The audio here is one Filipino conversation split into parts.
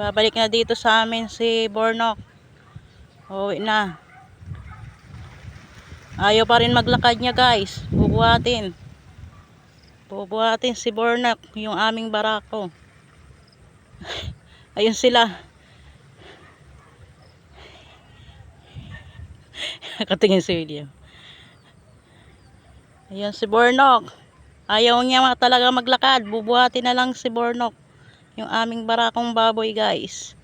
Babalik na dito sa amin si Bornok. Uwi na. Ayaw pa rin maglakad niya guys. Bubuhatin. Bubuhatin si Bornok, yung aming barako. Ayun sila. Nakatingin si William. Ayun si Bornok. Ayaw niya talaga maglakad. Bubuhatin na lang si Bornok, yung aming barakong baboy guys.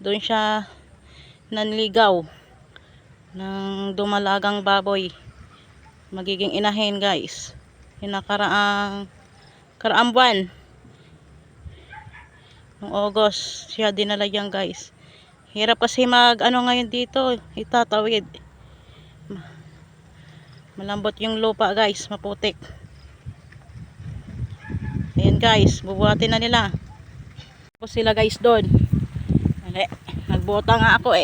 Doon siya nanligaw ng dumalagang baboy. Magiging inahin guys. Yung karaang buwan ng August siya dinala yan guys. Hirap kasi ngayon dito, itatawid. Malambot yung lupa guys, maputik. Ayan guys, bubuhatin na nila. Tapos sila guys doon. Nagbota nga ako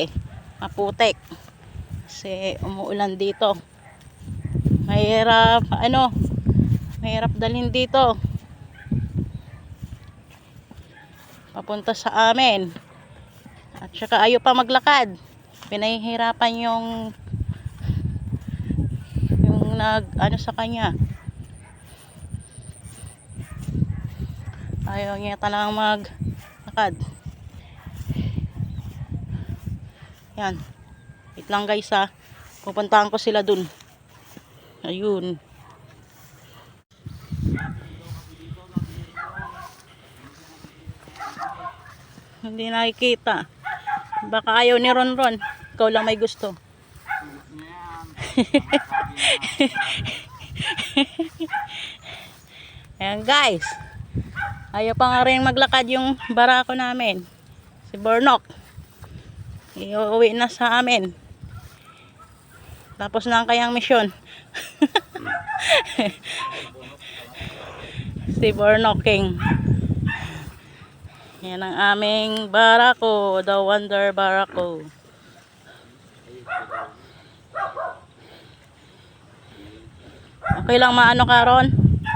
maputik. Kasi umuulan dito. Mahirap mahirap dalhin dito. Papunta sa amin. At saka ayaw pa maglakad. Pinahihirapan yung sa kanya. Ayaw niya talagang maglakad. Yan. Wait lang guys ha. Pupuntahan ko sila dun. Ayun. Hindi nakikita. Baka ayaw ni Ronron. Ikaw lang may gusto. Ayan guys. Ayaw pa nga rin maglakad yung barako namin. Si Bornok. Iuwi na sa amin. Tapos na ang kayang misyon. Si Bornok King. Yan ang aming barako. The Wonder Barako. Okay lang maano ka ron?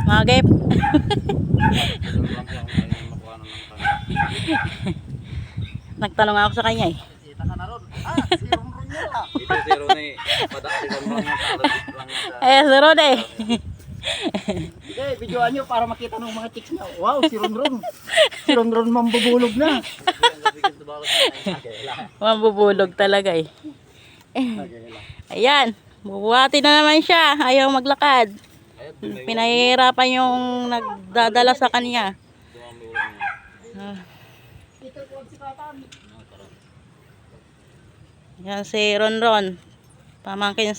Magip. Nagtanong ako sa kanya Kita ka na ron. Si Ron yun Ito si Ron si Ron Hindi, videoan nyo para makita ng mga chicks na. Wow, si Ron. Si Ron mambubulog na. Mambubulog talaga Ayan. Bubuhatin na naman siya. Ayaw maglakad. Pinahihirapan yung nagdadala sa kanya. Yan si Ron. Pamangkin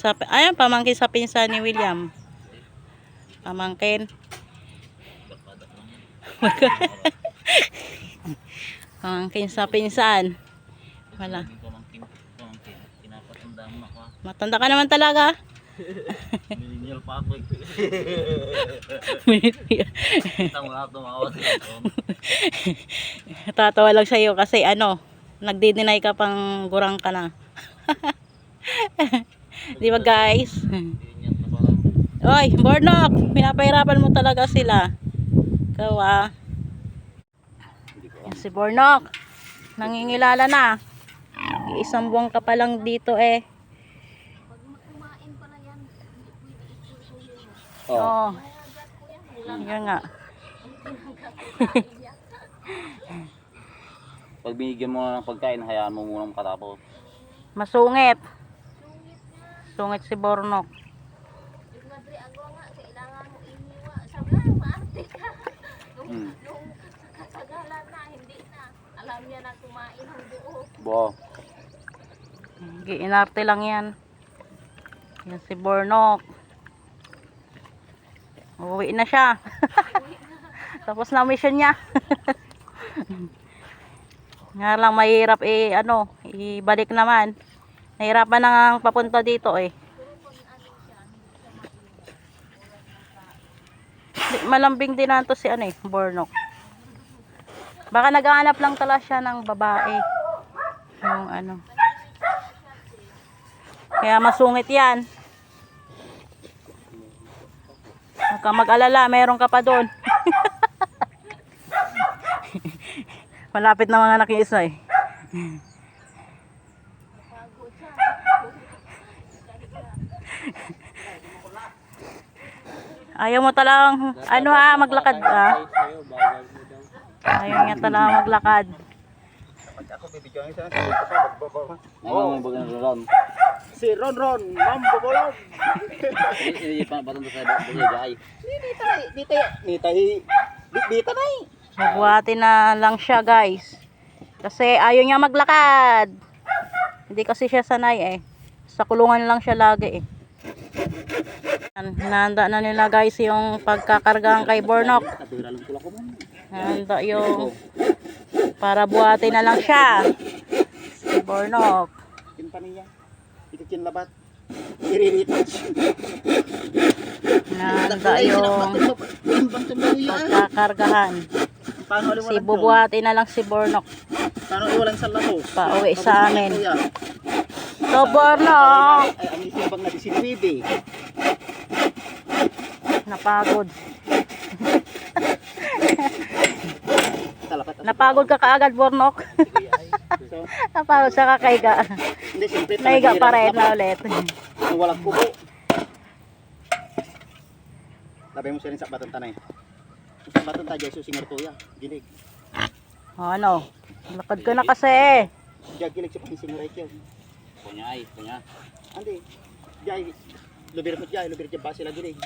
sa pinsan ni William. Pamangkin. Pamangkin sa pinsan. Wala. Matanda ka naman talaga. Millennial pa ako Tatawa lang sa'yo kasi nagdi-deny ka pang gurang ka na. Di ba guys? Oy, Bornok, pinapahirapan mo talaga sila. Ikaw Yan si Bornok. Nangingilala na. Isang buwan ka pa lang dito Oo. Yan nga. Pag binigyan mo ng pagkain, hayaan mo muna makatapos. Masungit. Sungit si Bornok. Alam niya na kumain ang buo. Bo. Giinarte lang yan. Yan si Bornok. Uwi na siya. Tapos na mission niya. Nga lang mahirap ibalik naman. Nahirapan na nga papunta dito Malambing din nato si Bornok. Baka naghahanap lang tala siya ng babae. Yung Kaya masungit yan. Huwag kang mag-alala, meron ka pa doon. Malapit na mga anak yung isa eh. Pagod siya. Ayaw mo talang, ano maglakad Ayaw niya talang maglakad. Pag ako bibidyoan siya, sabi ko pa, magbobo. Oo, Ron. si Ron, mambobolog. Ini patong sa bagay. Dita na eh. Bubuhatin na lang siya guys. Kasi ayaw niya maglakad. Hindi kasi siya sanay eh. Sa kulungan lang siya lagi eh. Hinahanda na nila guys yung pagkakargaan kay Bornok. Katira lang pula ko man. Handa yung para buhatin na lang siya. Si Bornok. Kinpa niya. Ito kinlabat. I-retouch. Handa yung pagkakargahan. Paano Si bubuhatin na lang si Bornok. Paano iwalan sa lato? Pauwi sa amin. So Bornok, Ay, ang isang bang na 19. napagod. Talapat. Napagod ka kaagad Bornok. So, Napagod sa kakaiga. hindi, siyempre. Naiga pa rin na ulit. Kung walang kubo. Labay mo siya rin sa batang tanay. Sa batang tayo, susingar tuya. Gilig. Ano? Lakad ka na kasi. Diyan gilig siya pansingar ay kiyo. Punya. Andi. Diyan. Lubir mo diyan. Lubir diyan ba sila gilig.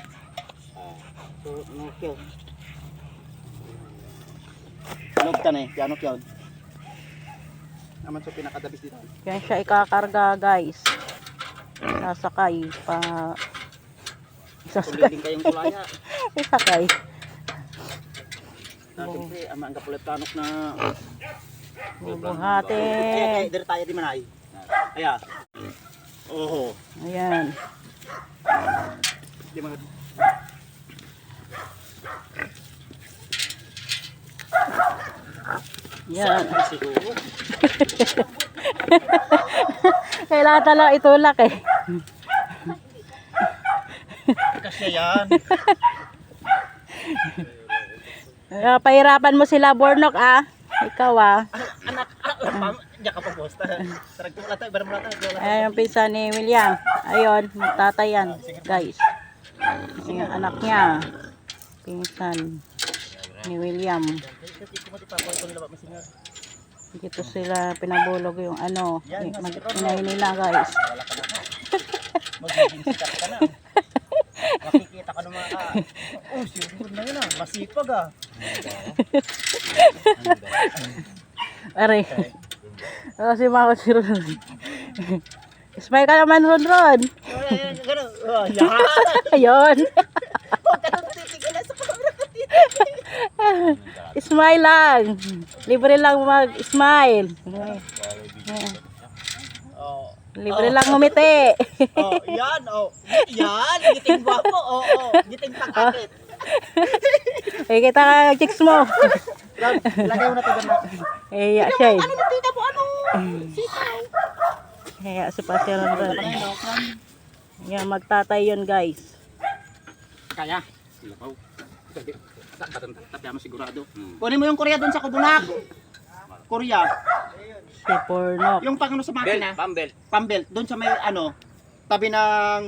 So, no kiyo. Log tanay. Diyan kiyo. Naman sa pinakadabis dito. Yan siya ikakarga guys. Sasakay pa. Sasakay. Kuliling kayong kulaya. Sasakay. Siyempre, ang kapulit planok na... Bubuhatin. Dari tayo di manay. Aya. Oho. Ayan. Di mga... Yan. Siguro. Kailangan talaga itulak eh. Kasi yan. Pahirapan mo sila Bornok Ikaw Anak, diyan ka pa posta. Sarag ko tayo, barang tayo. Ayan yung pinsan ni William. Ayun, magtatayan guys. Yung anak niya. Pinsan ni William. Dito sila pinabulog yung inay nila guys. Magiging sikat ka na. Makikita ka ng mga siguro na yun masipag Aray. Si Mako si Ron. Smile ka naman Ron. Ayun. Smile lang. Libre lang mag-smile. Libre lang ngumiti. Yan. Giting gwapo. Giting pakakit. Eh, kita ka chicks mo. Lagay mo na ito ganda. Eh, siya eh. Ano tita mo? Sitaw. Kaya si Pastor Ron. Yan, magtatay yun guys. Kaya. Tapya mo sigurado. Kunin mo yung Korea doon sa Kubunak. Korea. Si Bornok. Yung pang sa makina. Pambel. Pambelt. Doon sa may tabi ng...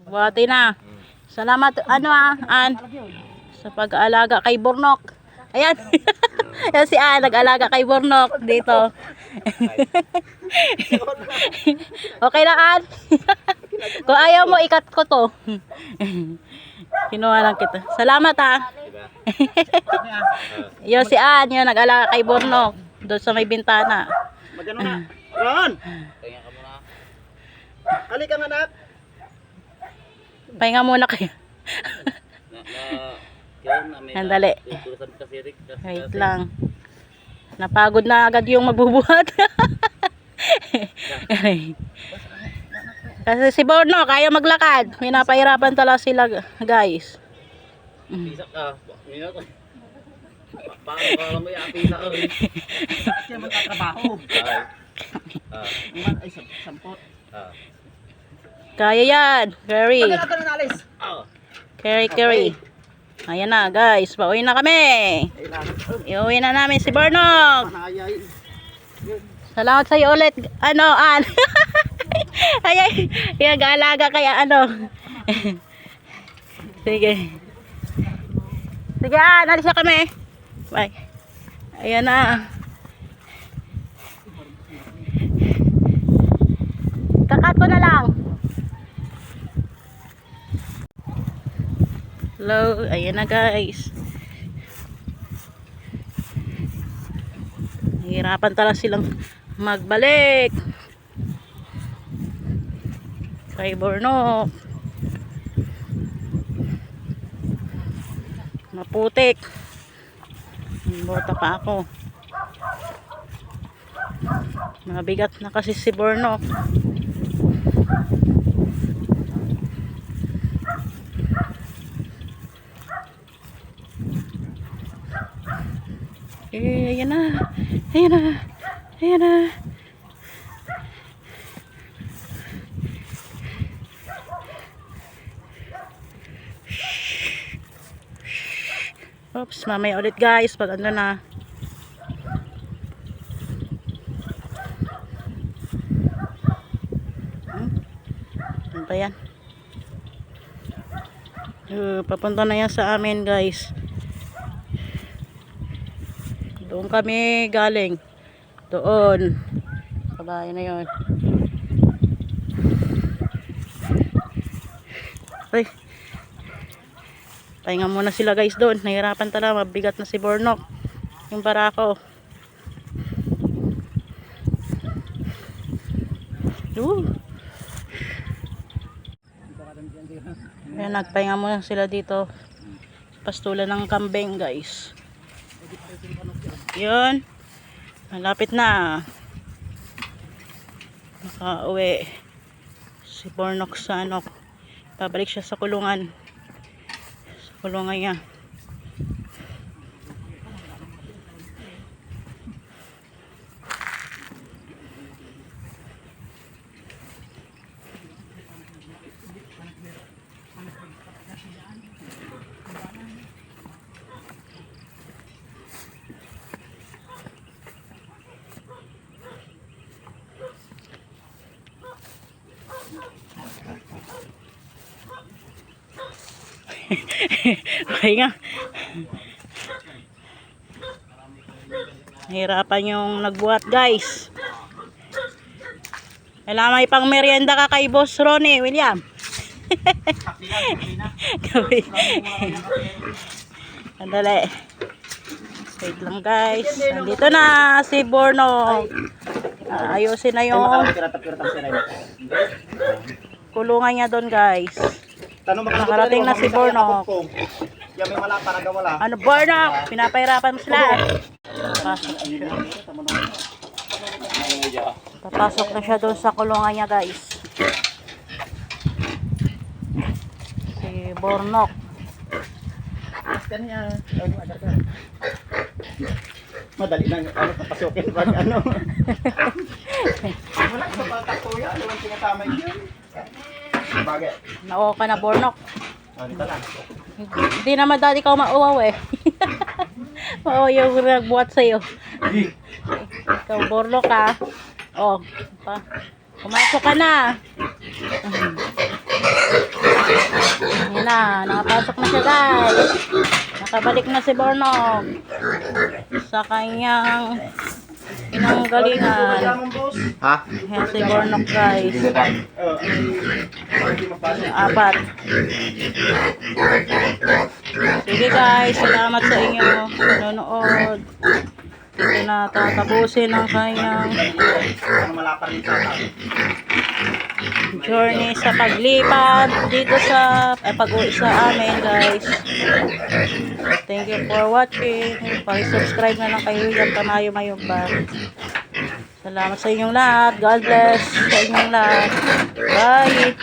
Buhati na. Salamat, An, sa pag-aalaga kay Bornok. Ayan. Yan si An, nag-alaga kay Bornok dito. Okay na, An. Kung ayaw mo, ikat ko to. Kinuha lang kita. Salamat, Yun si An, yun, nag-alaga kay Bornok. Doon sa may bintana. Magano na. Ron! Tingnan ka muna. Halika nga anak. Pahinga muna kayo. Andali. Wait lang. Napagod na agad yung mabubuhat. Kasi si Bornok kaya maglakad. Pinapahirapan talaga sila guys. Isa ka. Paano ka mo i-apisa ka rin? Kaya magtatrabaho. Ay, sampot. Kaya yan. Carry. Pagkala ka na nalis. Carry. Ayan na guys, pauwi na kami. Iuwi na namin si Bornok. Panayay. Salamat sa iyo ulit. Ano, An? Ay, yung alaga kaya ano. Sige. Sige, An, alis na kami. Bye. Ayan na. Kakat ko na lang. Hello, ayan na guys. Nahihirapan talaga silang magbalik kay Bornok. Maputik. Bota pa ako. Mabigat na kasi si Bornok. Ayan na. Ayan na. Ayan na. Oops, mamaya ulit guys pag ano na. Ano ba yan? Papunta na yan sa amin guys. Doon kami galing. Doon. Kabayan na yun. Ay. Pahinga muna sila guys doon. Nahirapan talaga. Mabigat na si Bornok. Yung barako. Ayan, nagpahinga muna sila dito. Pastulan ng kambing guys. Yun. Malapit na. Nakauwi si Bornok sa ano. Pabalik siya sa kulungan. Sa kulungan niya. Pahinga. Nahirapan yung nagbuhat guys. Kailangan may pang merienda ka kay Boss Ronnie, William. Andali. Wait lang guys. Nandito na si Bornok. Ayusin na yung kulungan niya doon guys. Nakarating na si Bornok. Yan may wala para wala. Ano Bornok? Pinapahirapan mo sila. Papasok na siya doon sa kulungan niya guys. Si Bornok. Madali lang ano papasokin pag ano. Wala sa baltak ko yan. Walang tinatamay yun. Bagay. Nako ka na Bornok. Dito lang. Hindi naman dati ka mauwaw eh. Oo, yung nagbuhat sa'yo. Ikaw Bornok ka. Oh, pumasok ka na. Ayan na, nakapasok na siya guys. Nakabalik na si Bornok sa kanyang pinanggalingan. Ha? Ayan si Bornok guys. Apat. Sige guys, salamat sa inyo nanonood. Ito na tatapusin ang kanyang journey sa paglipat dito sa pag-uwi sa amin guys. Thank you for watching. Paki-subscribe na lang kay William Tamayo Mayumba. Salamat sa inyong lahat. God bless sa inyong lahat. Bye.